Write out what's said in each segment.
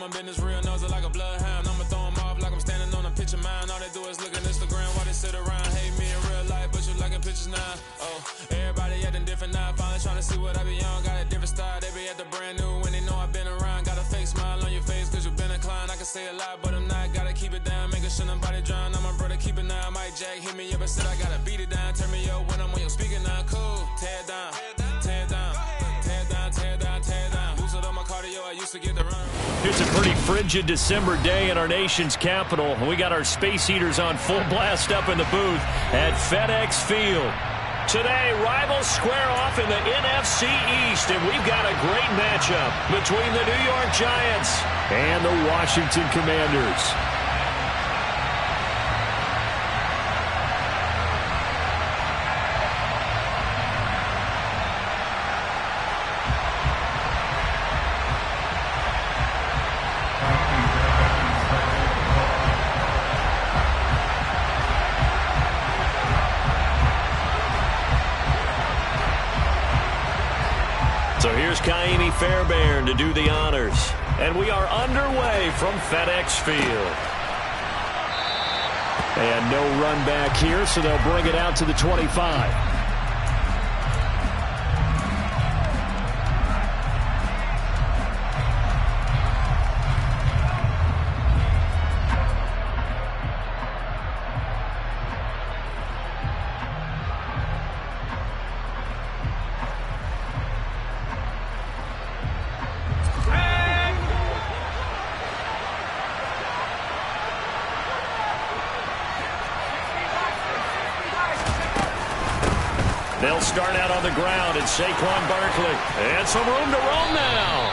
my business real, knows it like a bloodhound. I'ma throw them off like I'm standing on a picture mine. All they do is look at Instagram while they sit around. Hate me in real life, but you liking pictures now. Oh, everybody acting different now. Finally trying to see what I be on. Got a different style, they be at the brand new when they know I've been around. Got a fake smile on your face cause you been inclined. I can say a lot, but I'm not. Gotta keep it down, making sure nobody drown. Now my brother keep it now. Mike Jack hit me up and said I gotta beat it down. Turn me up when I'm on your speaker now. Cool, tear it down, tear it down, tear it down, tear it down, tear it down. Boosted on my cardio, I used to get the run. It's a pretty frigid December day in our nation's capital. We got our space heaters on full blast up in the booth at FedEx Field. Today, rivals square off in the NFC East, and we've got a great matchup between the New York Giants and the Washington Commanders. So here's Kaimi Fairbairn to do the honors. And we are underway from FedEx Field. And no run back here, so they'll bring it out to the 25. They'll start out on the ground, and Saquon Barkley. And some room to roam now.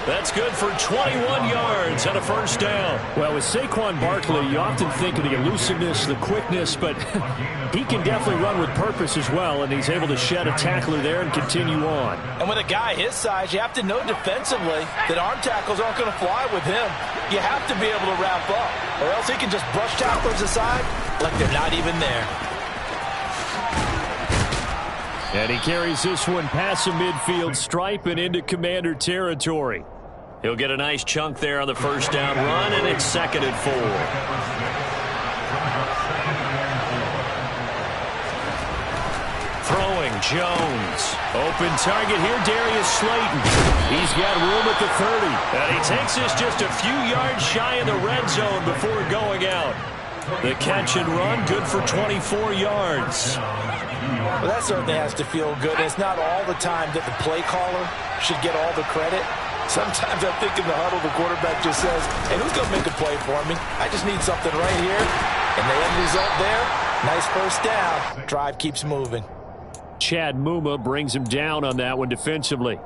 That's good for 21 yards and a first down. Well, with Saquon Barkley, you often think of the elusiveness, the quickness, but he can definitely run with purpose as well, and he's able to shed a tackler there and continue on. And with a guy his size, you have to know defensively that arm tackles aren't going to fly with him. You have to be able to wrap up, or else he can just brush tacklers aside like they're not even there. And he carries this one past the midfield stripe and into Commander territory. He'll get a nice chunk there on the first down run, and it's 2nd and 4. Throwing, Jones. Open target here, Darius Slayton. He's got room at the 30. And he takes this just a few yards shy of the red zone before going out. The catch and run, good for 24 yards. Well, that certainly has to feel good. It's not all the time that the play caller should get all the credit. Sometimes I think in the huddle, the quarterback just says, hey, who's going to make a play for me? I just need something right here. And the end result there, nice first down. Drive keeps moving. Chad Muma brings him down on that one defensively.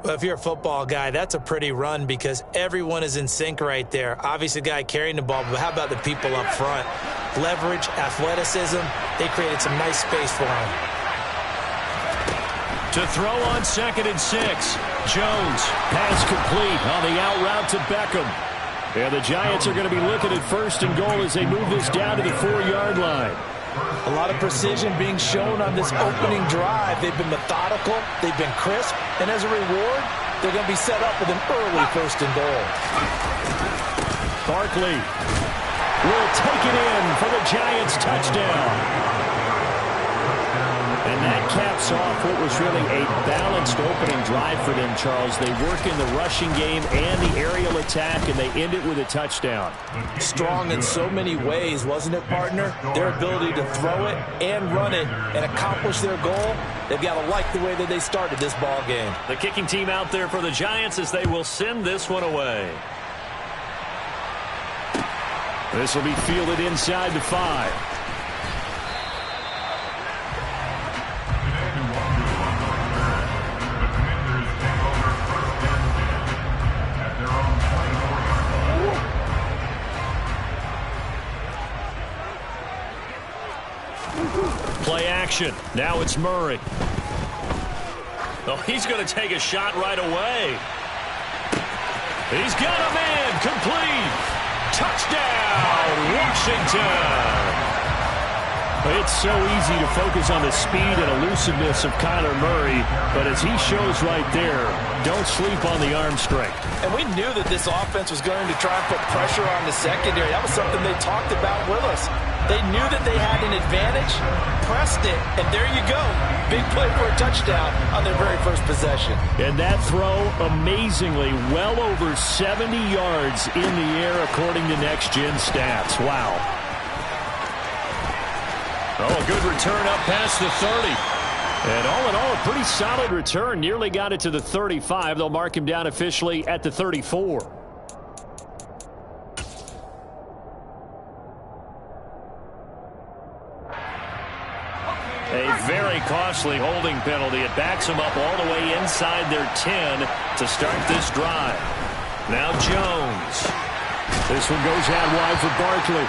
Well, if you're a football guy, that's a pretty run because everyone is in sync right there. Obviously, the guy carrying the ball, but how about the people up front? Leverage, athleticism, they created some nice space for him. To throw on 2nd and 6. Jones. Pass complete on the out route to Beckham. And the Giants are going to be looking at 1st and goal as they move this down to the 4-yard line. A lot of precision being shown on this opening drive. They've been methodical, they've been crisp, and as a reward, they're going to be set up with an early 1st and goal. Barkley will take it in for the Giants touchdown. And that caps off what was really a balanced opening drive for them, Charles. They work in the rushing game and the aerial attack, and they end it with a touchdown. Strong in so many ways, wasn't it, partner? Their ability to throw it and run it and accomplish their goal, they've got to like the way that they started this ball game. The kicking team out there for the Giants as they will send this one away. This will be fielded inside the 5. Play action. Now it's Murray. Oh, he's going to take a shot right away. He's got a man. Complete. Touchdown, Washington. It's so easy to focus on the speed and elusiveness of Kyler Murray, but as he shows right there, don't sleep on the arm strength. And we knew that this offense was going to try and put pressure on the secondary. That was something they talked about with us. They knew that they had an advantage, pressed it, and there you go. Big play for a touchdown on their very first possession. And that throw, amazingly, well over 70 yards in the air according to Next Gen Stats. Wow. Oh, a good return up past the 30. And all in all, a pretty solid return. Nearly got it to the 35. They'll mark him down officially at the 34. A very costly holding penalty. It backs them up all the way inside their 10 to start this drive. Now Jones. This one goes out wide for Barkley.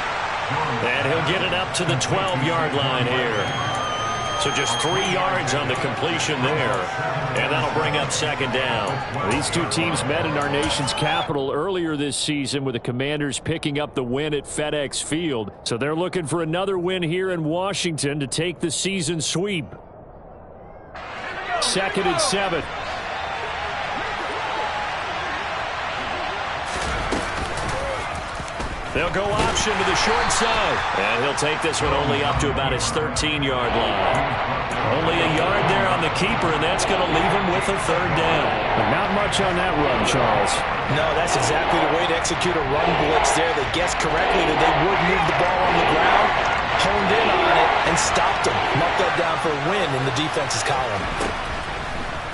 And he'll get it up to the 12-yard line here. So just 3 yards on the completion there. And that'll bring up second down. These two teams met in our nation's capital earlier this season with the Commanders picking up the win at FedEx Field. So they're looking for another win here in Washington to take the season sweep. 2nd and 7. They'll go option to the short side. And he'll take this one only up to about his 13-yard line. Only a yard there on the keeper, and that's going to leave him with a third down. But not much on that run, Charles. No, that's exactly the way to execute a run blitz there. They guessed correctly that they would move the ball on the ground, honed in on it, and stopped them. Marked that down for a win in the defense's column.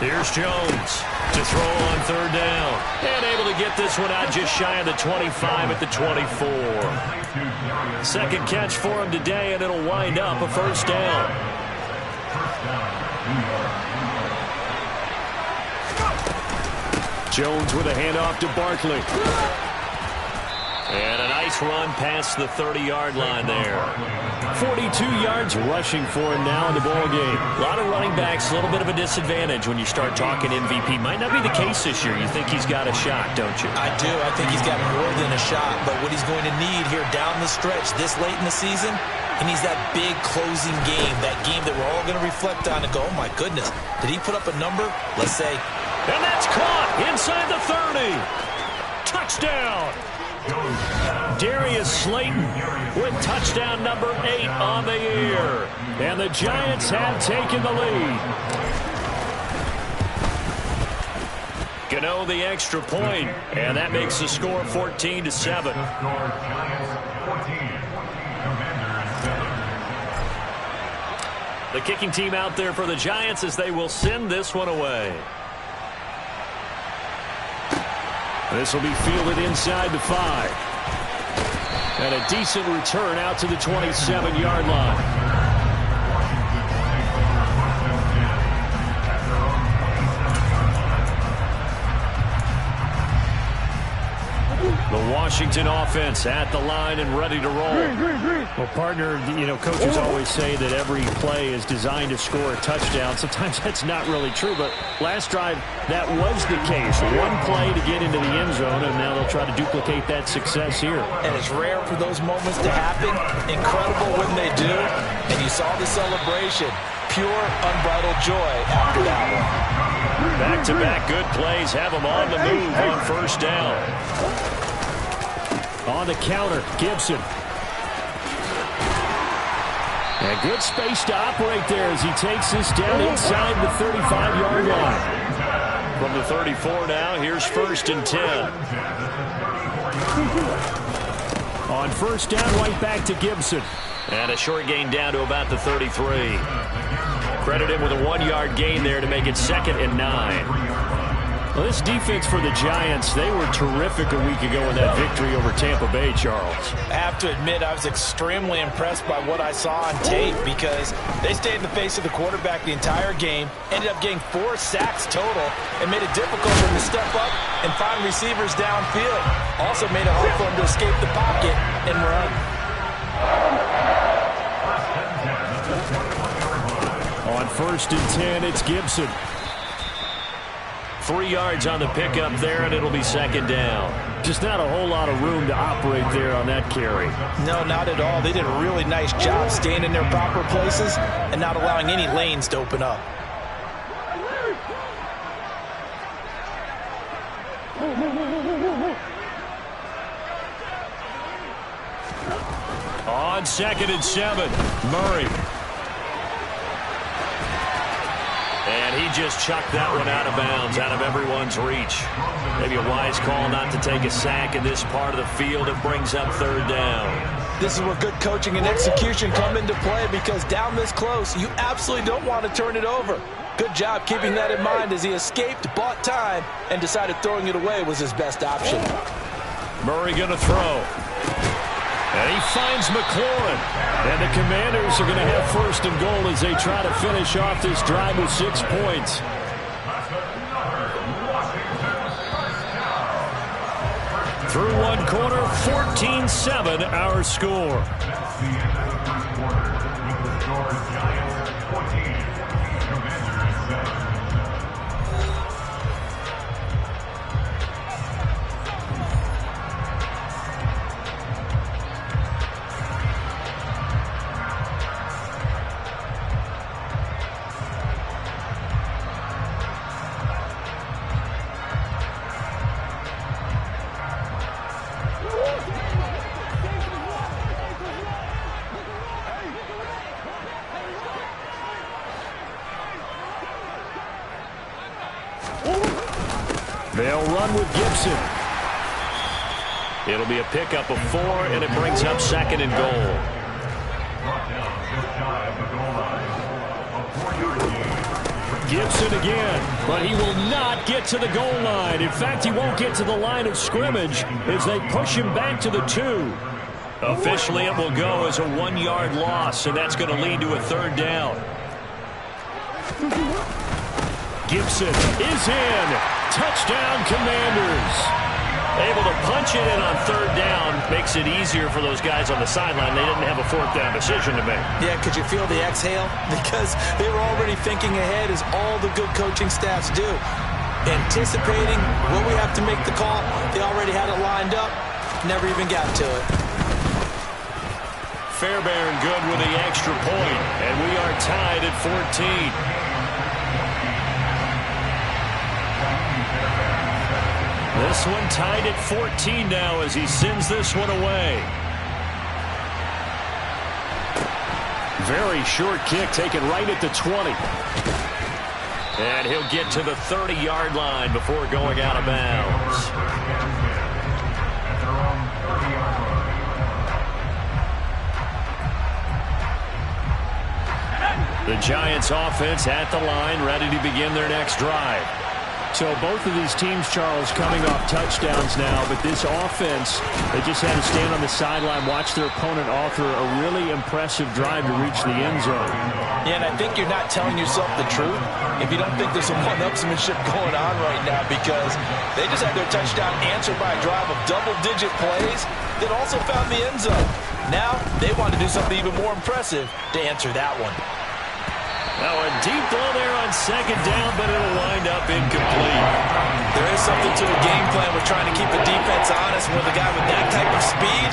Here's Jones to throw on third down. And able to get this one out just shy of the 25 at the 24. Second catch for him today, and it'll wind up a first down. Jones with a handoff to Barkley. And a nice run past the 30-yard line there. 42 yards rushing for him now in the ball game. A lot of running backs, a little bit of a disadvantage when you start talking MVP. Might not be the case this year. You think he's got a shot, don't you? I do. I think he's got more than a shot. But what he's going to need here down the stretch this late in the season, he needs that big closing game, that game that we're all going to reflect on and go, oh, my goodness, did he put up a number? Let's say. And that's caught inside the 30. Touchdown. Darius Slayton with touchdown number 8 on the year. And the Giants have taken the lead. Gano the extra point, and that makes the score 14-7. The kicking team out there for the Giants as they will send this one away. This will be fielded inside the 5. And a decent return out to the 27-yard line. The Washington offense at the line and ready to roll. Well, partner, coaches always say that every play is designed to score a touchdown. Sometimes that's not really true, but last drive, that was the case. One play to get into the end zone, and now they'll try to duplicate that success here. And it's rare for those moments to happen. Incredible when they do. And you saw the celebration. Pure, unbridled joy after that one. Back-to-back good plays have them on the move on first down. On the counter, Gibson. And good space to operate there as he takes this down inside the 35-yard line. From the 34 now, here's 1st and 10. On first down, right back to Gibson. And a short gain down to about the 33. Credit him with a 1-yard gain there to make it 2nd and 9. Well, this defense for the Giants, they were terrific a week ago in that victory over Tampa Bay, Charles. I have to admit, I was extremely impressed by what I saw on tape because they stayed in the face of the quarterback the entire game, ended up getting 4 sacks total, and made it difficult for him to step up and find receivers downfield. Also made it hard for him to escape the pocket and run. On 1st and 10, it's Gibson. 3 yards on the pickup there, and it'll be second down. Just not a whole lot of room to operate there on that carry. No, not at all. They did a really nice job staying in their proper places and not allowing any lanes to open up. On 2nd and 7, Murray. And he just chucked that one out of bounds, out of everyone's reach. Maybe a wise call not to take a sack in this part of the field. It brings up 3rd down. This is where good coaching and execution come into play, because down this close, you absolutely don't want to turn it over. Good job keeping that in mind as he escaped, bought time, and decided throwing it away was his best option. Murray going to throw. And he finds McLaurin. And the Commanders are going to have 1st and goal as they try to finish off this drive with 6 points. Through 1 quarter, 14-7 our score. They'll run with Gibson. It'll be a pickup of 4, and it brings up 2nd and goal. Gibson again, but he will not get to the goal line. In fact, he won't get to the line of scrimmage as they push him back to the 2. Officially, it will go as a 1-yard loss, and that's going to lead to a 3rd down. Gibson is in. Touchdown, Commanders. Able to punch it in on 3rd down. Makes it easier for those guys on the sideline. They didn't have a 4th down decision to make. Yeah, could you feel the exhale? Because they were already thinking ahead, as all the good coaching staffs do. Anticipating what we have to make the call. They already had it lined up. Never even got to it. Fairbairn good with the extra point. And we are tied at 14. This one tied at 14 now as he sends this one away. Very short kick taken right at the 20. And he'll get to the 30-yard line before going out of bounds. The Giants offense at the line, ready to begin their next drive. So both of these teams, Charles, coming off touchdowns now, but this offense, they just had to stand on the sideline, watch their opponent author a really impressive drive to reach the end zone. Yeah, and I think you're not telling yourself the truth if you don't think there's some one-upsmanship going on right now, because they just had their touchdown answered by a drive of double-digit plays that also found the end zone. Now they want to do something even more impressive to answer that one. Now a deep ball there on 2nd down, but it'll wind up incomplete. There is something to the game plan with trying to keep the defense honest. With a guy with that type of speed,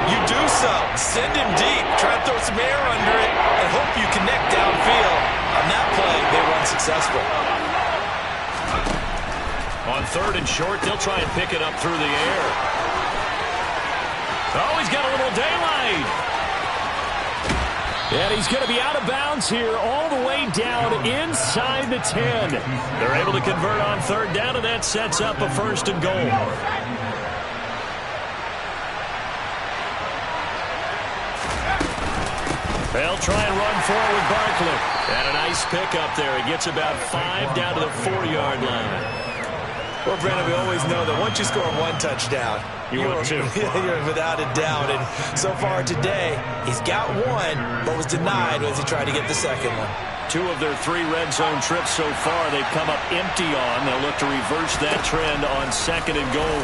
you do so. Send him deep, try to throw some air under it, and hope you connect downfield. On that play, they run successful. On 3rd and short, they'll try and pick it up through the air. Oh, he's got a little daylight. And he's going to be out of bounds here all the way down inside the 10. They're able to convert on 3rd down, and that sets up a 1st and goal. They'll try and run forward with Barkley. And a nice pickup there. He gets about 5 down to the 4-yard line. Well, Brandon, we always know that once you score 1 touchdown, you're without a doubt. And so far today, he's got 1, but was denied as he tried to get the 2nd one. 2 of their 3 red zone trips so far, they've come up empty on. They'll look to reverse that trend on 2nd and goal.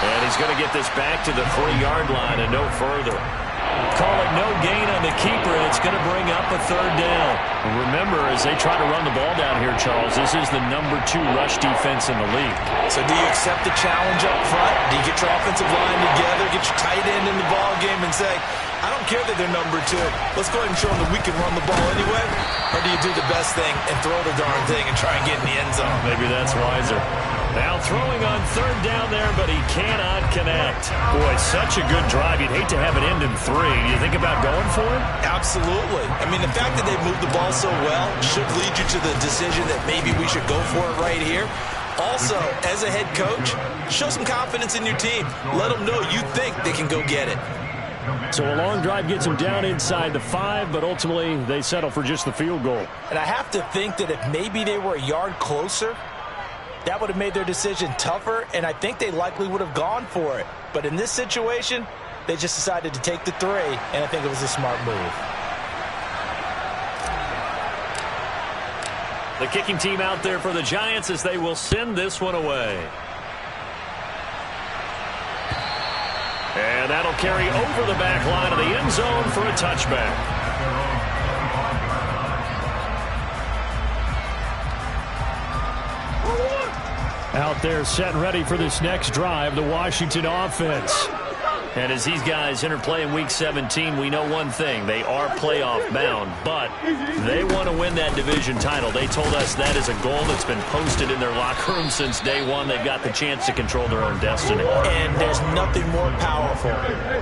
And he's going to get this back to the 3-yard line and no further. Call it no gain on the keeper, and it's going to bring up a third down. Remember, as they try to run the ball down here, Charles, this is the number 2 rush defense in the league. So do you accept the challenge up front? Do you get your offensive line together, get your tight end in the ball game and say, I don't care that they're number 2. Let's go ahead and show them that we can run the ball anyway? Or do you do the best thing and throw the darn thing and try and get in the end zone? Maybe that's wiser. Now throwing on third down there, but he cannot connect. Boy, such a good drive. You'd hate to have it end in 3. Do you think about going for it? Absolutely. I mean, the fact that they moved the ball so well should lead you to the decision that maybe we should go for it right here. Also, as a head coach, show some confidence in your team. Let them know you think they can go get it. So a long drive gets them down inside the 5, but ultimately they settle for just the field goal. And I have to think that if maybe they were a yard closer, that would have made their decision tougher, and I think they likely would have gone for it. But in this situation, they just decided to take the 3, and I think it was a smart move. The kicking team out there for the Giants as they will send this one away. And that'll carry over the back line of the end zone for a touchback. Out there set and ready for this next drive, the Washington offense. And as these guys interplay in Week 17, we know one thing. They are playoff bound, but they want to win that division title. They told us that is a goal that's been posted in their locker room since day one. They've got the chance to control their own destiny. And there's nothing more powerful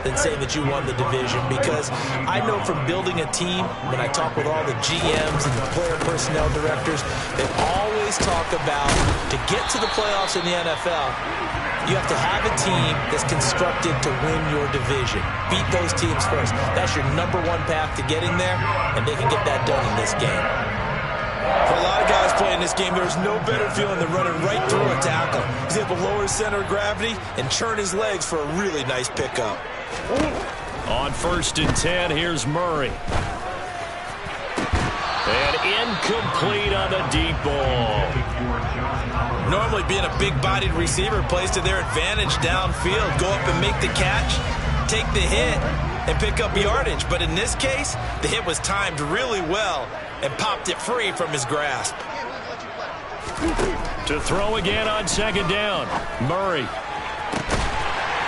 than saying that you won the division, because I know from building a team, when I talk with all the GMs and the player personnel directors, they always talk about to get to the playoffs in the NFL, you have to have a team that's constructed to win your division. Beat those teams first. That's your number 1 path to getting there, and they can get that done in this game. For a lot of guys playing this game, there's no better feeling than running right through a tackle. He's able to lower his center of gravity and churn his legs for a really nice pickup. On 1st and 10, here's Murray. And incomplete on the deep ball. Normally being a big-bodied receiver plays to their advantage downfield. Go up and make the catch, take the hit, and pick up yardage. But in this case, the hit was timed really well and popped it free from his grasp. To throw again on 2nd down, Murray.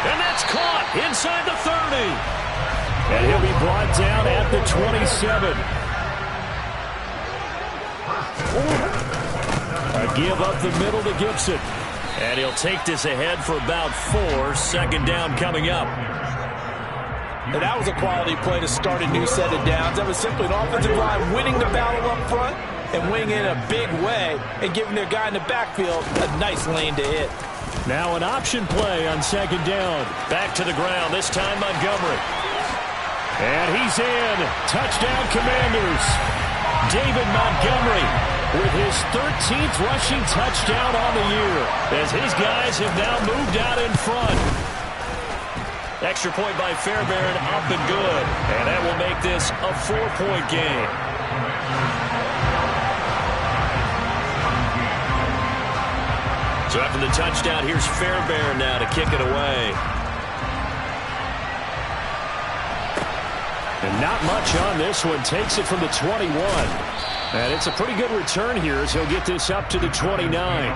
And that's caught inside the 30. And he'll be brought down at the 27. A give up the middle to Gibson. And he'll take this ahead for about 4. 2nd down coming up. And that was a quality play to start a new set of downs. That was simply an offensive line winning the battle up front and winning in a big way and giving their guy in the backfield a nice lane to hit. Now an option play on 2nd down. Back to the ground, this time Montgomery. And he's in. Touchdown, Commanders. David Montgomery with his 13th rushing touchdown on the year, as his guys have now moved out in front. Extra point by Fairbairn, up and good. And that will make this a 4-point game. So after the touchdown, here's Fairbairn now to kick it away. And not much on this one. Takes it from the 21. And it's a pretty good return here as he'll get this up to the 29.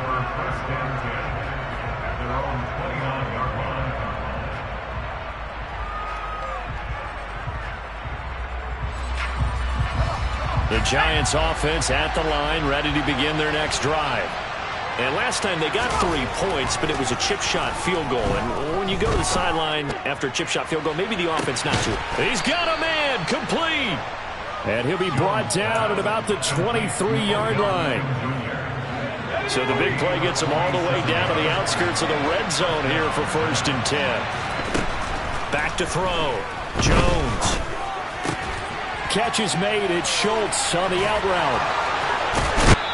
The Giants offense at the line, ready to begin their next drive. And last time they got 3 points, but it was a chip shot field goal. And when you go to the sideline after a chip shot field goal, maybe the offense not to. He's got a man, complete. And he'll be brought down at about the 23-yard line. So the big play gets him all the way down to the outskirts of the red zone here for 1st and 10. Back to throw. Jones. Catch is made. It's Schultz on the out route.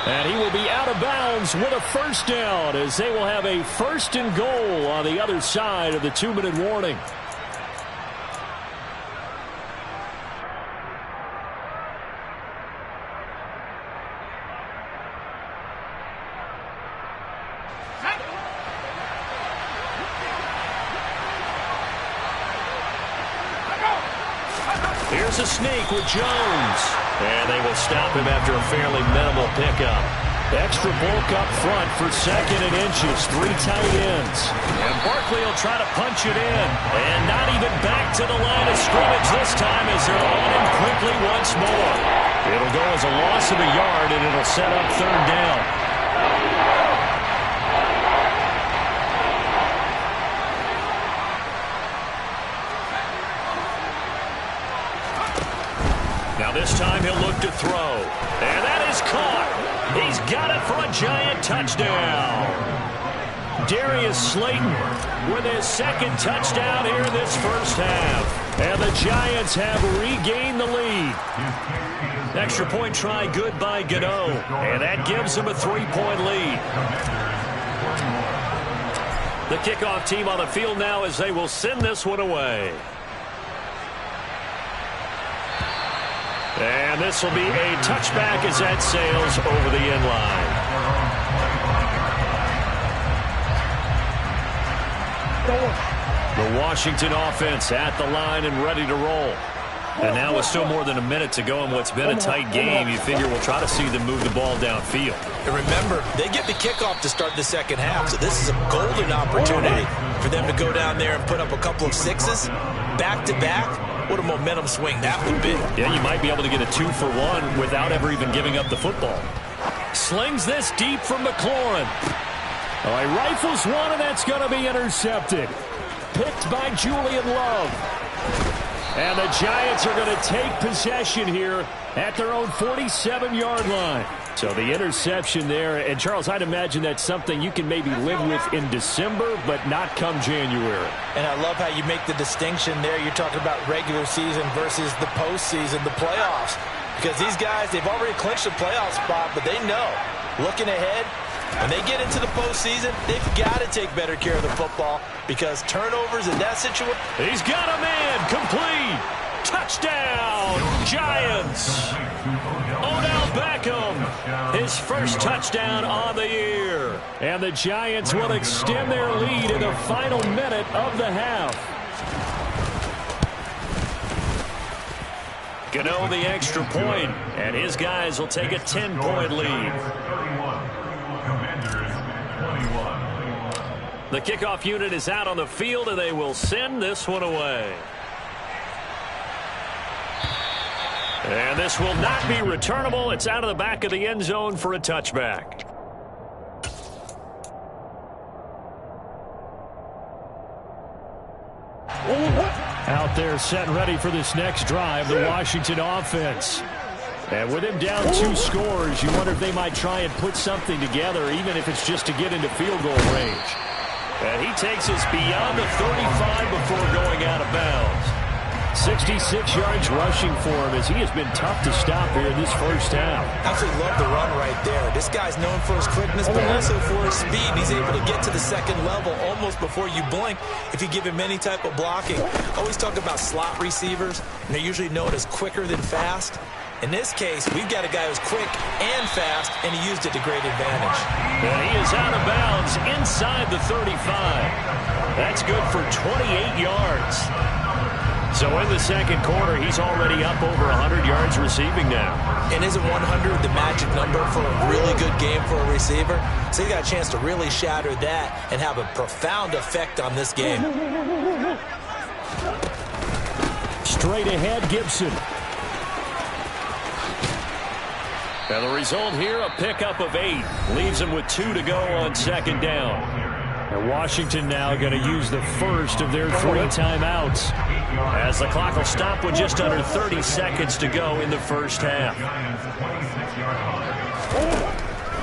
And he will be out of bounds with a 1st down, as they will have a 1st and goal on the other side of the 2-minute warning. Here's a sneak with Jones. And they will stop him after a fairly minimal pickup. Extra bulk up front for 2nd and inches. 3 tight ends. And Barkley will try to punch it in. And not even back to the line of scrimmage this time as they're on him quickly once more. It'll go as a loss of a yard, and it'll set up 3rd down. Now this time he'll look to throw. And that is caught. He's got it for a giant touchdown. Darius Slayton with his 2nd touchdown here in this first half. And the Giants have regained the lead. Extra point try good by Gano. And that gives them a 3-point lead. The kickoff team on the field now as they will send this one away. And this will be a touchback as that sails over the end line. The Washington offense at the line and ready to roll. And now with still more than a minute to go in what's been a tight game, you figure we'll try to see them move the ball downfield. And remember, they get the kickoff to start the second half, so this is a golden opportunity for them to go down there and put up a couple of 6s back-to-back. What a momentum swing that would be. Yeah, you might be able to get a 2-for-1 without ever even giving up the football. Slings this deep from McLaurin. Oh, he rifles one, and that's going to be intercepted. Picked by Julian Love. And the Giants are going to take possession here at their own 47-yard line. So the interception there. And, Charles, I'd imagine that's something you can maybe live with in December, but not come January. And I love how you make the distinction there. You're talking about regular season versus the postseason, the playoffs. Because these guys, they've already clinched a playoff spot, but they know, looking ahead, when they get into the postseason, they've got to take better care of the football because turnovers in that situation. He's got a man complete. Touchdown, Giants. Odell Beckham, his first touchdown on the year. And the Giants will extend their lead in the final minute of the half. Gano the extra point, and his guys will take a 10-point lead. The kickoff unit is out on the field, and they will send this one away. And this will not be returnable. It's out of the back of the end zone for a touchback. Out there set and ready for this next drive, the Washington offense. And with him down 2 scores, you wonder if they might try and put something together, even if it's just to get into field goal range. And he takes us beyond the 35 before going out of bounds. 66 yards rushing for him as he has been tough to stop here in this first half. Absolutely love the run right there. This guy's known for his quickness, but also for his speed. He's able to get to the second level almost before you blink if you give him any type of blocking. Always talk about slot receivers, and they're usually known as quicker than fast. In this case, we've got a guy who's quick and fast, and he used it to great advantage. And he is out of bounds inside the 35. That's good for 28 yards. So in the second quarter, he's already up over 100 yards receiving now. And isn't 100 the magic number for a really good game for a receiver? So he got a chance to really shatter that and have a profound effect on this game. Straight ahead, Gibson. And the result here, a pickup of 8. Leaves him with 2 to go on second down. And Washington now going to use the first of their 3 timeouts, as the clock will stop with just under 30 seconds to go in the first half.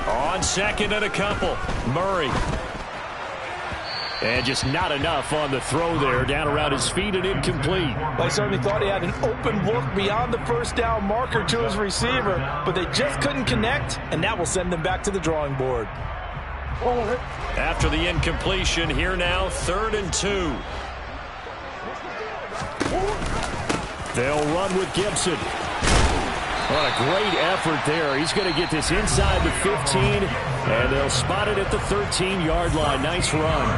On second and a couple, Murray. And just not enough on the throw there, down around his feet and incomplete. I certainly thought he had an open look beyond the first down marker to his receiver, but they just couldn't connect, and that will send them back to the drawing board. After the incompletion, here now, 3rd and 2. They'll run with Gibson. What a great effort there. He's going to get this inside the 15, and they'll spot it at the 13-yard line. Nice run.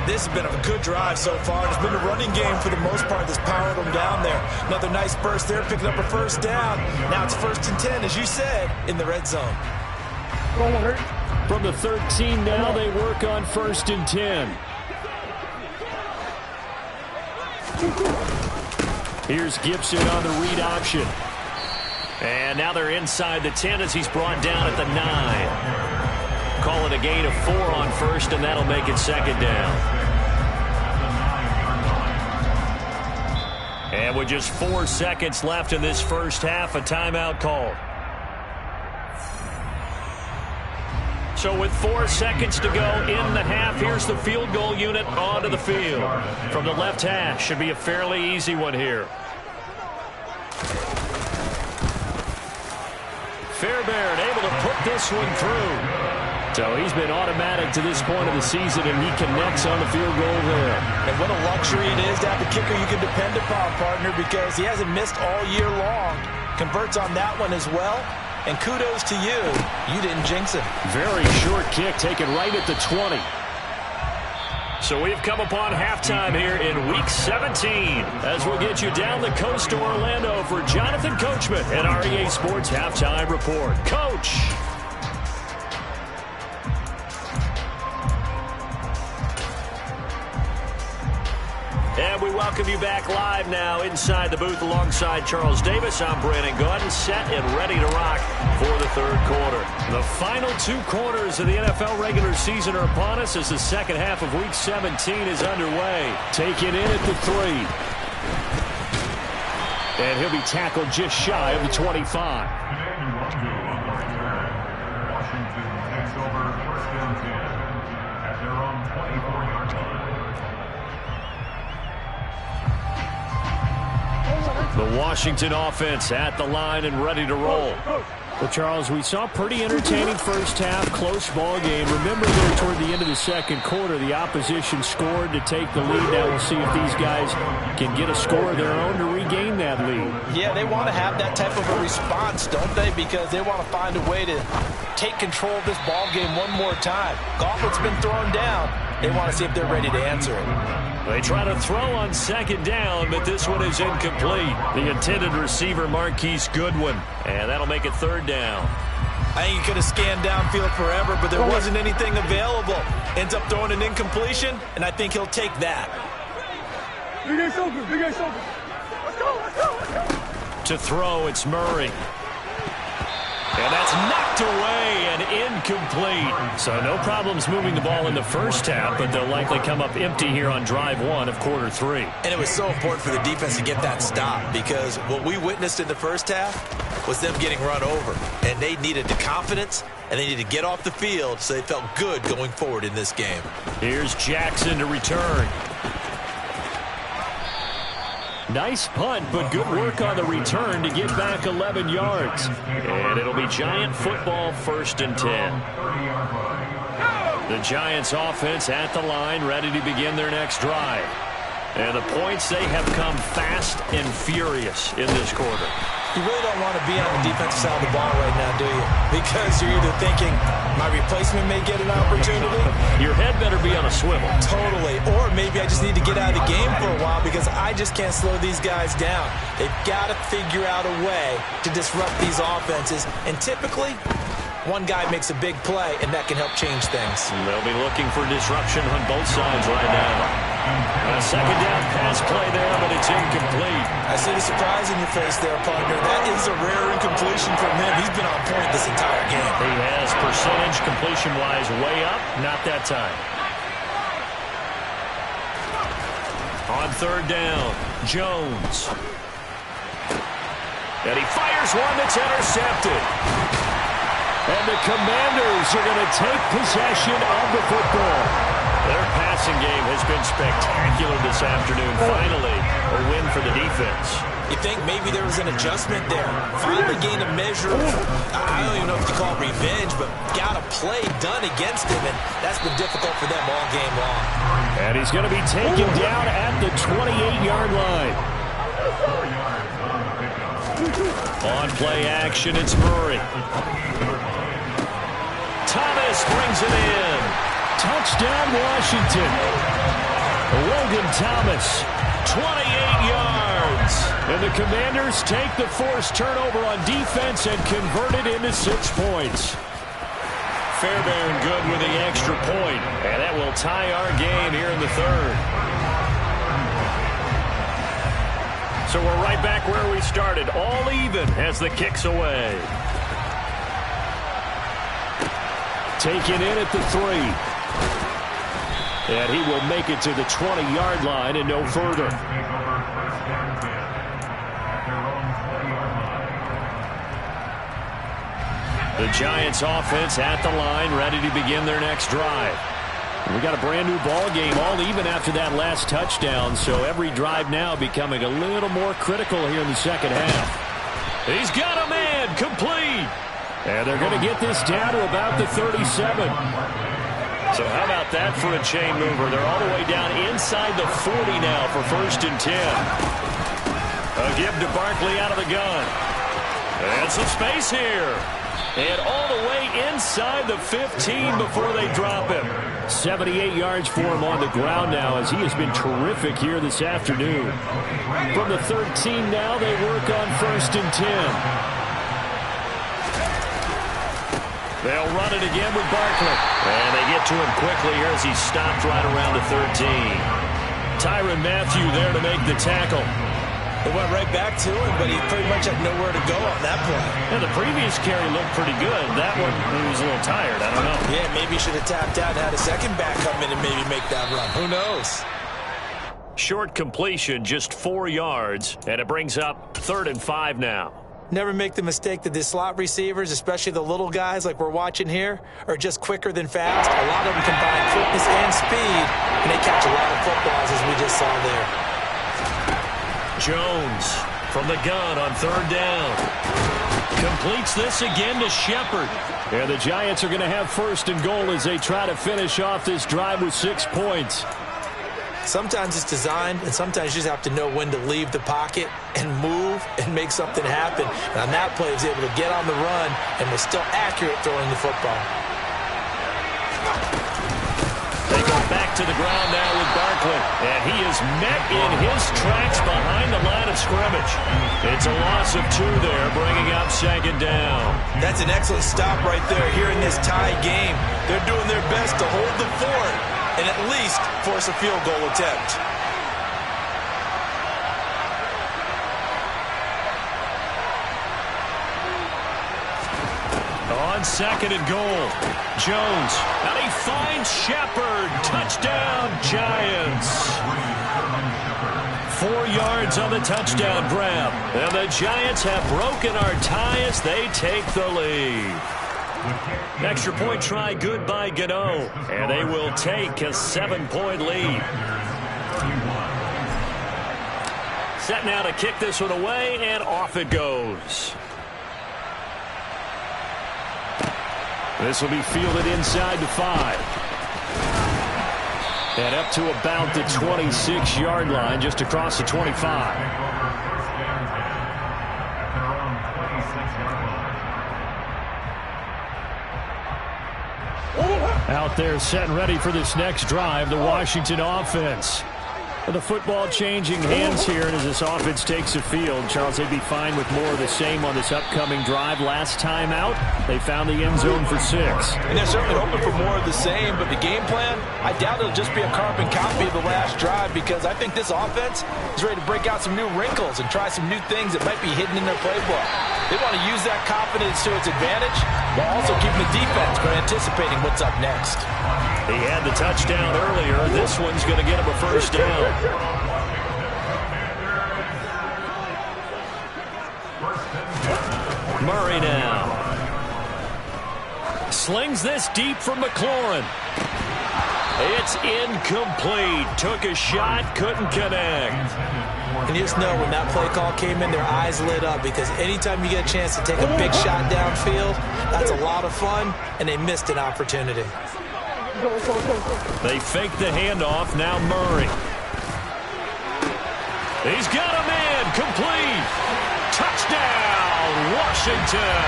This has been a good drive so far. It's been a running game for the most part that's powered them down there. Another nice burst there, picking up a first down. Now it's 1st and 10, as you said, in the red zone. From the 13 now, they work on 1st and 10. Here's Gibson on the read option. And now they're inside the 10 as he's brought down at the 9. Call it a gain of 4 on 1st, and that'll make it 2nd down. And with just 4 seconds left in this first half, a timeout called. So with 4 seconds to go in the half, here's the field goal unit onto the field. From the left hash, should be a fairly easy one here. Fairbairn able to put this one through. So he's been automatic to this point of the season, and he connects on the field goal there. And what a luxury it is to have a kicker you can depend upon, partner, because he hasn't missed all year long. Converts on that one as well. And kudos to you. You didn't jinx it. Very short kick taken right at the 20. So we've come upon halftime here in Week 17 as we'll get you down the coast to Orlando for Jonathan Coachman and our EA Sports Halftime Report. Coach! And we welcome you back live now inside the booth alongside Charles Davis. I'm Brandon Gaudin, set and ready to rock for the third quarter. The final 2 quarters of the NFL regular season are upon us as the second half of Week 17 is underway. Taken in at the 3. And he'll be tackled just shy of the 25. The Washington offense at the line and ready to roll. Well, Charles, we saw pretty entertaining first half, close ball game. Remember there toward the end of the second quarter, the opposition scored to take the lead. Now we'll see if these guys can get a score of their own to regain that lead. Yeah, they want to have that type of a response, don't they? Because they want to find a way to take control of this ball game one more time. Gauntlet's been thrown down. They want to see if they're ready to answer it. They try to throw on 2nd down, but this one is incomplete. The intended receiver, Marquise Goodwin, and that'll make it 3rd down. I think he could have scanned downfield forever, but there wasn't anything available. Ends up throwing an incompletion, and I think he'll take that. Big A's open, Big A's open. Let's go, let's go, let's go. To throw, it's Murray. And that's knocked away and incomplete. So no problems moving the ball in the first half, but they'll likely come up empty here on drive 1 of quarter 3. And it was so important for the defense to get that stop because what we witnessed in the first half was them getting run over. And they needed the confidence, and they needed to get off the field so they felt good going forward in this game. Here's Jackson to return. Nice punt, but good work on the return to get back 11 yards. And it'll be Giant football 1st and 10. The Giants offense at the line, ready to begin their next drive. And the points, they have come fast and furious in this quarter. You really don't want to be on the defensive side of the ball right now, do you? Because you're either thinking, my replacement may get an opportunity. Your head better be on a swivel. Totally. Or maybe I just need to get out of the game for a while because I just can't slow these guys down. They've got to figure out a way to disrupt these offenses. And typically, one guy makes a big play, and that can help change things. And they'll be looking for disruption on both sides right now. A 2nd down pass play there, but it's incomplete. I see the surprise in your face there, partner. That is a rare incompletion from him. He's been on point this entire game. He has percentage completion-wise way up. Not that time. On 3rd down, Jones. And he fires one that's intercepted. And the Commanders are going to take possession of the football. Their passing game has been spectacular this afternoon. Finally, a win for the defense. You think maybe there was an adjustment there. Finally gained a measure of, I don't even know if you call it revenge, but got a play done against him, and that's been difficult for them all game long. And he's going to be taken down at the 28-yard line. On play action, it's Murray. Thomas brings it in. Touchdown, Washington. Logan Thomas, 28 yards. And the Commanders take the forced turnover on defense and convert it into 6 points. Fairbairn good with the extra point, and that will tie our game here in the third. So we're right back where we started, all even as the kick's away. Taken in at the 3. And he will make it to the 20-yard line and no further. The Giants offense at the line, ready to begin their next drive. We got a brand new ball game, all even after that last touchdown, so every drive now becoming a little more critical here in the second half. He's got a man, complete. And they're going to get this down to about the 37. So how about that for a chain mover? They're all the way down inside the 40 now for 1st and 10. A give to Barkley out of the gun. And some space here. And all the way inside the 15 before they drop him. 78 yards for him on the ground now as he has been terrific here this afternoon. From the 13 now, they work on 1st and 10. They'll run it again with Barkley. And they get to him quickly here as he's stopped right around the 13. Tyrann Mathieu there to make the tackle. It went right back to him, but he pretty much had nowhere to go on that play. Yeah, the previous carry looked pretty good. That one, he was a little tired. I don't know. Yeah, maybe he should have tapped out and had a second back come in and maybe make that run. Who knows? Short completion, just 4 yards, and it brings up 3rd and 5 now. Never make the mistake that the slot receivers, especially the little guys like we're watching here, are just quicker than fast. A lot of them combine quickness and speed, and they catch a lot of footballs, as we just saw there. Jones from the gun on 3rd down. Completes this again to Shepard. And the Giants are going to have 1st and goal as they try to finish off this drive with 6 points. Sometimes it's designed, and sometimes you just have to know when to leave the pocket and move and make something happen. And on that play, he was able to get on the run and was still accurate throwing the football. They go back to the ground now with Barkley. And he is met in his tracks behind the line of scrimmage. It's a loss of 2 there, bringing up 2nd down. That's an excellent stop right there here in this tie game. They're doing their best to hold the fort and at least force a field goal attempt. On 2nd and goal, Jones, and he finds Shepard. Touchdown, Giants. 4 yards on the touchdown grab. And the Giants have broken our tie as they take the lead. Extra point try good by Gano. And they will take a 7-point lead. Set now to kick this one away, and off it goes. This will be fielded inside the 5. And up to about the 26-yard line, just across the 25. Out there set and ready for this next drive, the Washington offense. The football changing hands here, and as this offense takes the field, Charles, they'd be fine with more of the same on this upcoming drive. Last time out, they found the end zone for 6. And they're certainly hoping for more of the same, but the game plan, I doubt it'll just be a carbon copy of the last drive, because I think this offense is ready to break out some new wrinkles and try some new things that might be hidden in their playbook. They want to use that confidence to its advantage while also keeping the defense from anticipating what's up next. He had the touchdown earlier. This one's going to get him a 1st down. Murray now. Slings this deep from McLaurin. It's incomplete. Took a shot, couldn't connect. And you just know when that play call came in, their eyes lit up, because anytime you get a chance to take a big shot downfield, that's a lot of fun, and they missed an opportunity. They fake the handoff. Now Murray. He's got a man. Complete. Touchdown, Washington.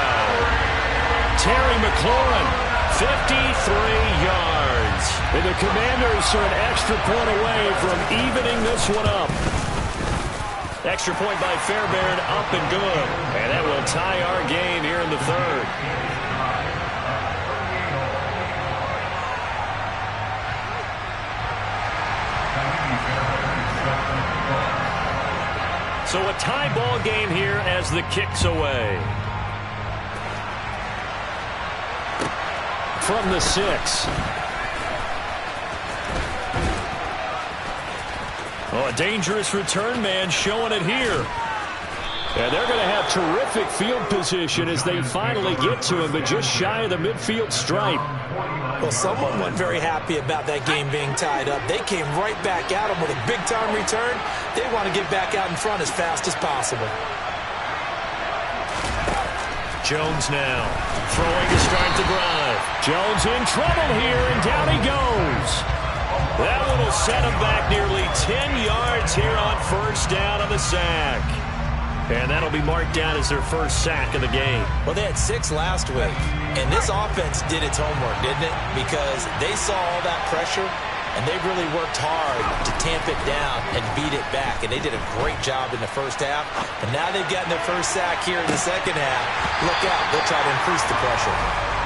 Terry McLaurin, 53 yards. And the Commanders are an extra point away from evening this one up. Extra point by Fairbairn, up and good. And that will tie our game here in the third. So a tie ball game here as the kick's away. From the 6. Oh, a dangerous return man showing it here. And they're going to have terrific field position as they finally get to him, but just shy of the midfield stripe. Well, someone wasn't very happy about that game being tied up. They came right back at him with a big-time return. They want to get back out in front as fast as possible. Jones now throwing to start the drive. Jones in trouble here, and down he goes. That one will set him back nearly 10 yards here on first down on the sack. And that'll be marked down as their first sack of the game. Well, they had 6 last week, and this offense did its homework, didn't it? Because they saw all that pressure, and they really worked hard to tamp it down and beat it back. And they did a great job in the first half. But now they've gotten their first sack here in the second half. Look out. They'll try to increase the pressure.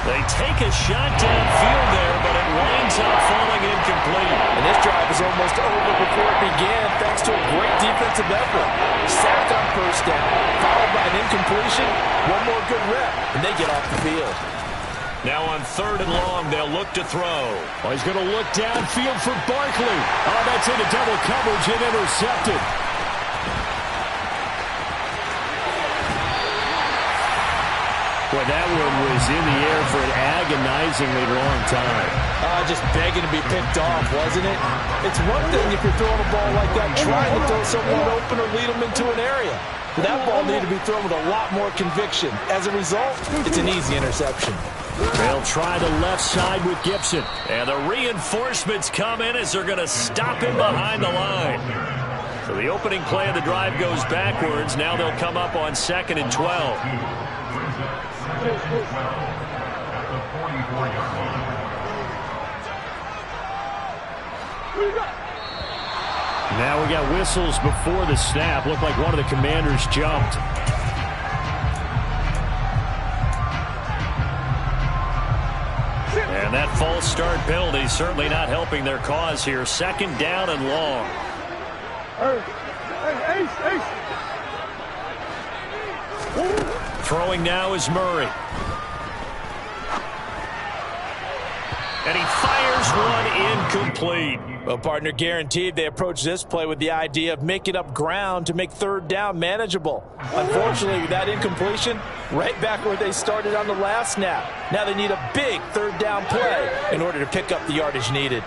They take a shot downfield there, but it winds up falling incomplete. And this drive was almost over before it began thanks to a great defensive effort. Sack on first down, followed by an incompletion. One more good rep, and they get off the field. Now on 3rd and long, they'll look to throw. Oh, he's going to look downfield for Barkley. Oh, that's into double coverage and intercepted. Boy, that one was in the air for an agonizingly long time. Just begging to be picked off, wasn't it? It's one thing if you're throwing a ball like that, trying to throw someone open or lead them into an area. But that ball needed to be thrown with a lot more conviction. As a result, it's an easy interception. They'll try the left side with Gibson. And the reinforcements come in as they're going to stop him behind the line. So the opening play of the drive goes backwards. Now they'll come up on 2nd and 12. Now we got whistles before the snap. Looked like one of the Commanders jumped. And that false start penalty certainly not helping their cause here. 2nd down and long. Throwing now is Murray. And he fires one incomplete. Well, partner, guaranteed they approach this play with the idea of making up ground to make 3rd down manageable. Unfortunately, with that incompletion, right back where they started on the last snap. Now they need a big 3rd down play in order to pick up the yardage needed.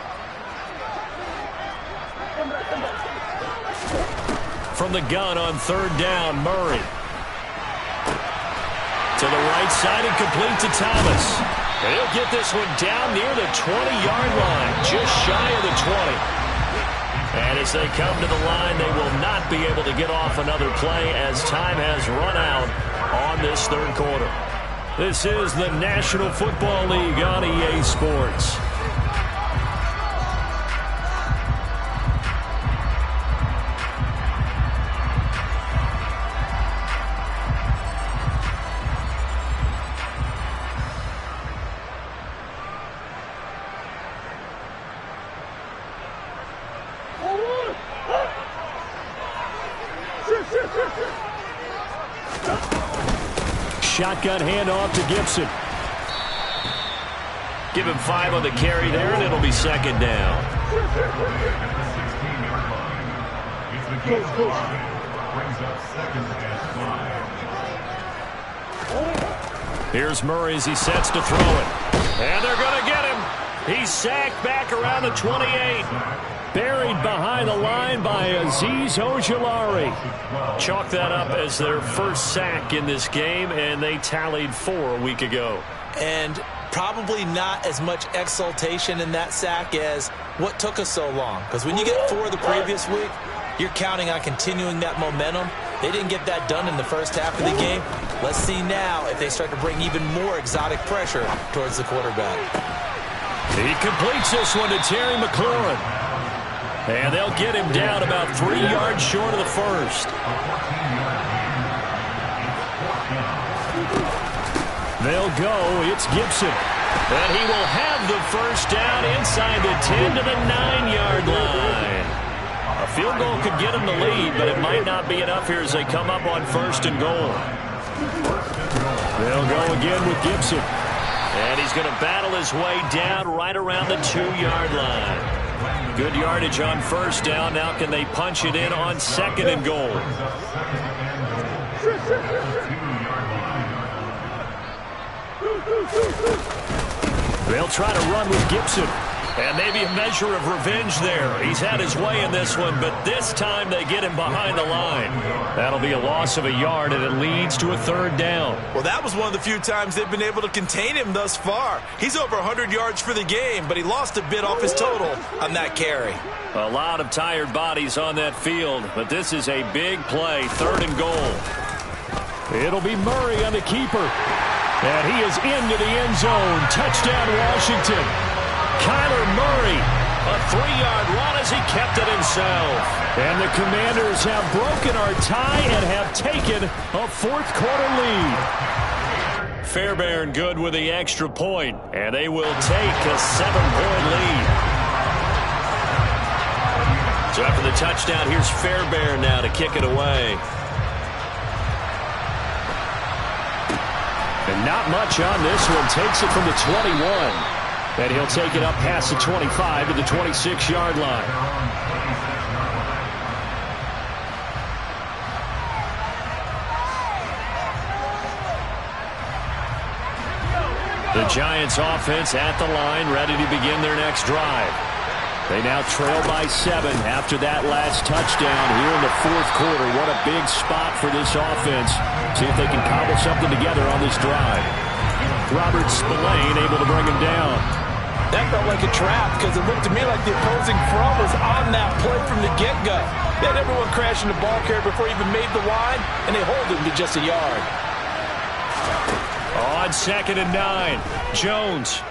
From the gun on 3rd down, Murray. To the right side and complete to Thomas. And he'll get this one down near the 20-yard line, just shy of the 20. And as they come to the line, they will not be able to get off another play as time has run out on this 3rd quarter. This is the National Football League on EA Sports. Shotgun handoff to Gibson. Give him 5 on the carry there, and it'll be 2nd down. Here's Murray as he sets to throw it. And they're going to get him. He's sacked back around the 28. Buried behind the line by Azeez Ojulari. Chalk that up as their first sack in this game, and they tallied 4 a week ago. And probably not as much exultation in that sack as what took us so long. Because when you get 4 the previous week, you're counting on continuing that momentum. They didn't get that done in the first half of the game. Let's see now if they start to bring even more exotic pressure towards the quarterback. He completes this one to Terry McLaurin. And they'll get him down about 3 yards short of the first. They'll go. It's Gibson. And he will have the first down inside the 10 to the 9-yard line. A field goal could get him the lead, but it might not be enough here as they come up on 1st and goal. They'll go again with Gibson. And he's going to battle his way down right around the 2-yard line. Good yardage on 1st down. Now can they punch it in on 2nd and goal? They'll try to run with Gibson. And maybe a measure of revenge there. He's had his way in this one, but this time they get him behind the line. That'll be a loss of a yard, and it leads to a 3rd down. Well, that was one of the few times they've been able to contain him thus far. He's over 100 yards for the game, but he lost a bit off his total on that carry. A lot of tired bodies on that field, but this is a big play, 3rd and goal. It'll be Murray on the keeper. And he is into the end zone. Touchdown, Washington. Kyler Murray, a 3-yard run as he kept it himself. And the Commanders have broken our tie and have taken a 4th-quarter lead. Fairbairn good with the extra point, and they will take a 7-point lead. So after the touchdown, here's Fairbairn now to kick it away. And not much on this one. Takes it from the 21. And he'll take it up past the 25 to the 26-yard line. The Giants offense at the line, ready to begin their next drive. They now trail by 7 after that last touchdown here in the 4th quarter. What a big spot for this offense. See if they can cobble something together on this drive. Robert Spillane able to bring him down. That felt like a trap because it looked to me like the opposing front was on that play from the get-go. They had everyone crashing the ball carrier before he even made the line, and they hold him to just a yard. On 2nd and 9, Jones.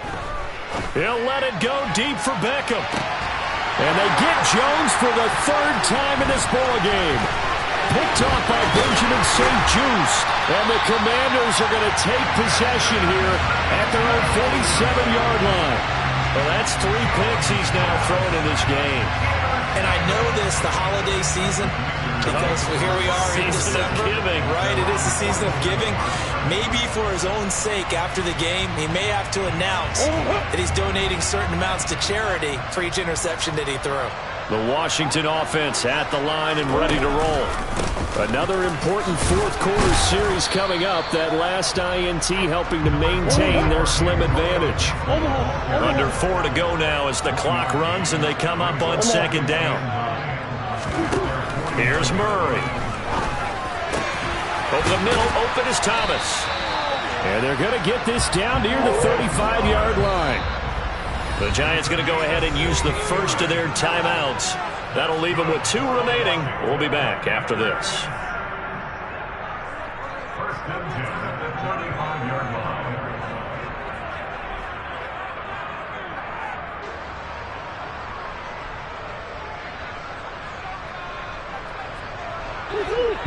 He'll let it go deep for Beckham. And they get Jones for the 3rd time in this ball game. Picked off by Benjamin St-Juste. And the Commanders are going to take possession here at their own 47-yard line. Well, that's 3 picks he's now thrown in this game. And I know this, the holiday season, because here we are in December. Giving. Right, it is the season of giving. Maybe for his own sake after the game, he may have to announce that he's donating certain amounts to charity for each interception that he threw. The Washington offense at the line and ready to roll. Another important 4th quarter series coming up. That last INT helping to maintain their slim advantage. Under 4 to go now as the clock runs and they come up on 2nd down. Here's Murray. Over the middle, open is Thomas. And they're going to get this down near the 35-yard line. The Giants going to go ahead and use the first of their timeouts. That'll leave them with 2 remaining. We'll be back after this.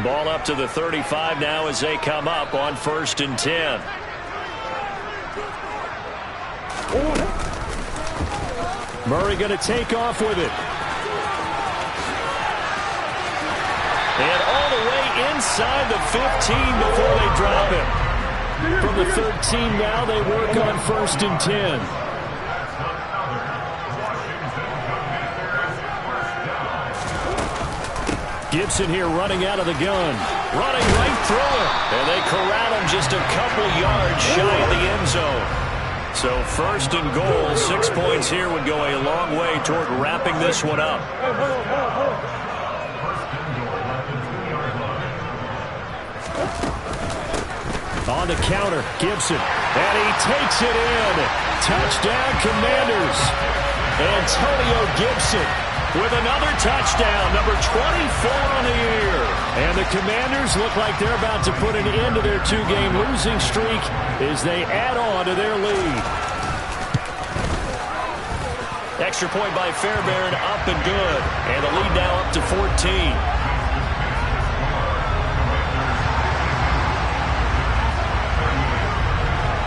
Ball up to the 35 now as they come up on 1st and 10. Murray going to take off with it. And all the way inside the 15 before they drop him. From the 13 now, they work on 1st and 10. Gibson here running out of the gun. Running right through it. And they corral him just a couple yards shy of the end zone. So 1st and goal, 6 points here would go a long way toward wrapping this one up. On the counter, Gibson. And he takes it in. Touchdown, Commanders. Antonio Gibson with another touchdown, number 24 on the year. And the Commanders look like they're about to put an end to their 2-game losing streak as they add on to their lead. Extra point by Fairbairn, up and good. And the lead now up to 14.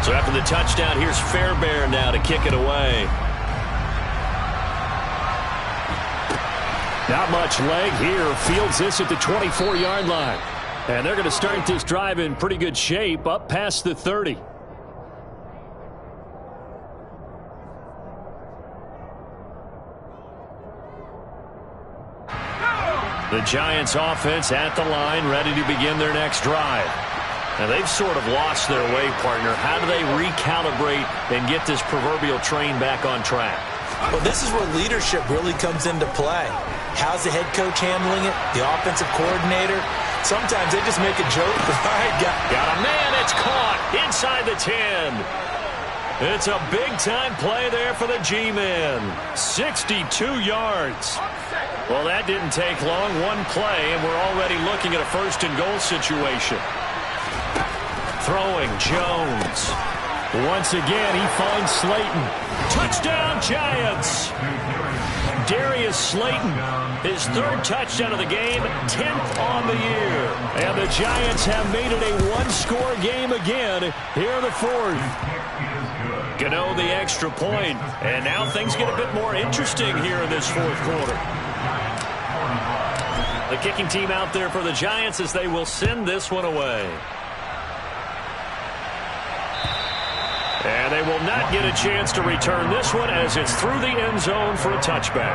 So after the touchdown, here's Fairbairn now to kick it away. Not much leg here. Fields this at the 24-yard line. And they're going to start this drive in pretty good shape, up past the 30. The Giants offense at the line, ready to begin their next drive. Now, they've sort of lost their way, partner. How do they recalibrate and get this proverbial train back on track? Well, this is where leadership really comes into play. How's the head coach handling it? The offensive coordinator? Sometimes they just make a joke. Got a man. It's caught inside the 10. It's a big-time play there for the G-men. 62 yards. Well, that didn't take long. One play, and we're already looking at a first-and-goal situation. Throwing Jones. Once again, he finds Slayton. Touchdown, Giants! Darius Slayton, his third touchdown of the game, 10th on the year. And the Giants have made it a one-score game again here in the fourth. Gano the extra point, and now things get a bit more interesting here in this fourth quarter. The kicking team out there for the Giants as they will send this one away. And they will not get a chance to return this one as it's through the end zone for a touchback.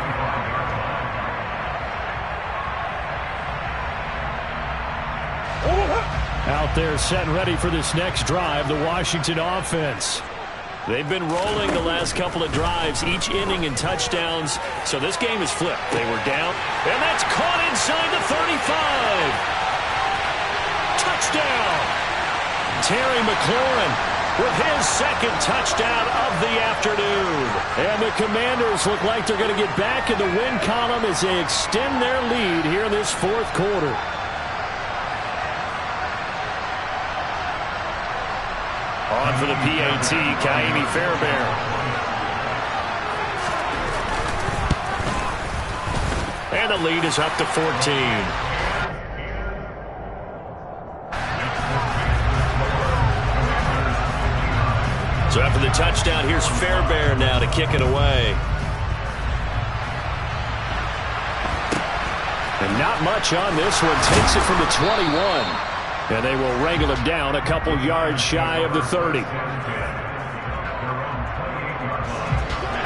Out there set and ready for this next drive, the Washington offense. They've been rolling the last couple of drives, each inning in touchdowns. So this game is flipped. They were down, and that's caught inside the 35. Touchdown! Terry McLaurin with his second touchdown of the afternoon. And the Commanders look like they're going to get back in the win column as they extend their lead here in this fourth quarter. On for the PAT, Ka'imi Fairbairn. And the lead is up to 14. So after the touchdown, here's Fairbairn now to kick it away. And not much on this one. Takes it from the 21. And they will wrangle him down a couple yards shy of the 30.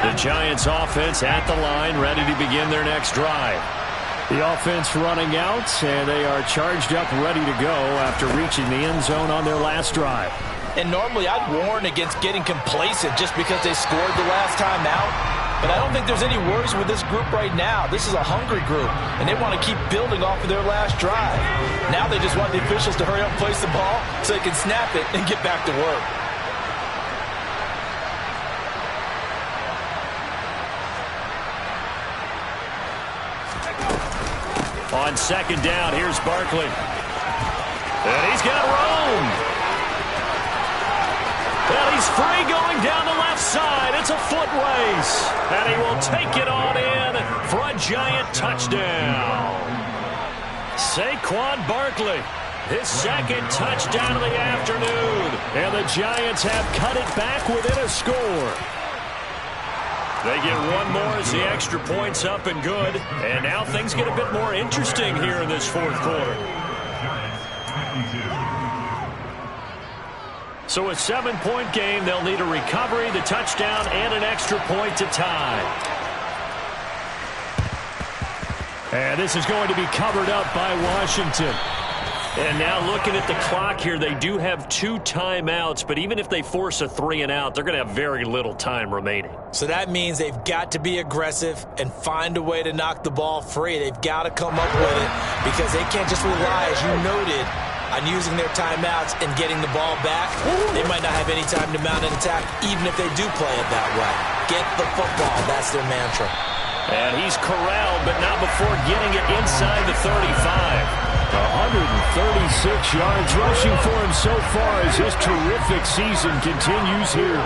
The Giants offense at the line, ready to begin their next drive. The offense running out, and they are charged up, ready to go after reaching the end zone on their last drive. And normally I'd warn against getting complacent just because they scored the last time out. But I don't think there's any worries with this group right now. This is a hungry group, and they want to keep building off of their last drive. Now they just want the officials to hurry up and place the ball so they can snap it and get back to work. On second down, here's Barkley. And he's got room. Well, he's free going down the left side. It's a foot race. And he will take it on in for a Giant touchdown. Saquon Barkley, his second touchdown of the afternoon. And the Giants have cut it back within a score. They get one more as the extra point's up and good. And now things get a bit more interesting here in this fourth quarter. So a 7-point game, they'll need a recovery, the touchdown, and an extra point to tie. And this is going to be covered up by Washington. And now looking at the clock here, they do have 2 timeouts, but even if they force a 3-and-out, they're going to have very little time remaining. So that means they've got to be aggressive and find a way to knock the ball free. They've got to come up with it because they can't just rely, as you noted, on using their timeouts and getting the ball back. They might not have any time to mount an attack, even if they do play it that way. Get the football. That's their mantra. And he's corralled, but not before getting it inside the 35. 136 yards rushing for him so far as his terrific season continues here.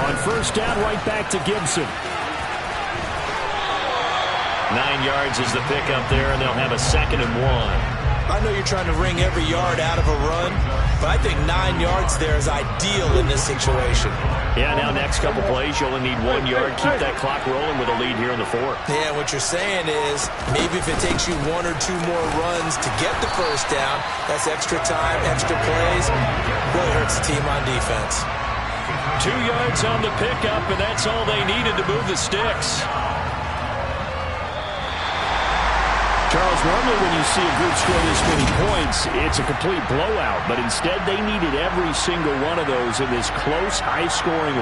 On first down right back to Gibson. 9 yards is the pickup there, and they'll have a 2nd and 1. I know you're trying to wring every yard out of a run, but I think 9 yards there is ideal in this situation. Yeah, now next couple plays, you only need 1 yard. Keep that clock rolling with a lead here in the 4th. Yeah, what you're saying is maybe if it takes you 1 or 2 more runs to get the first down, that's extra time, extra plays. Really hurts the team on defense. 2 yards on the pickup, and that's all they needed to move the sticks. Charles, normally when you see a group score this many points, it's a complete blowout. But instead, they needed every single one of those in this close, high-scoring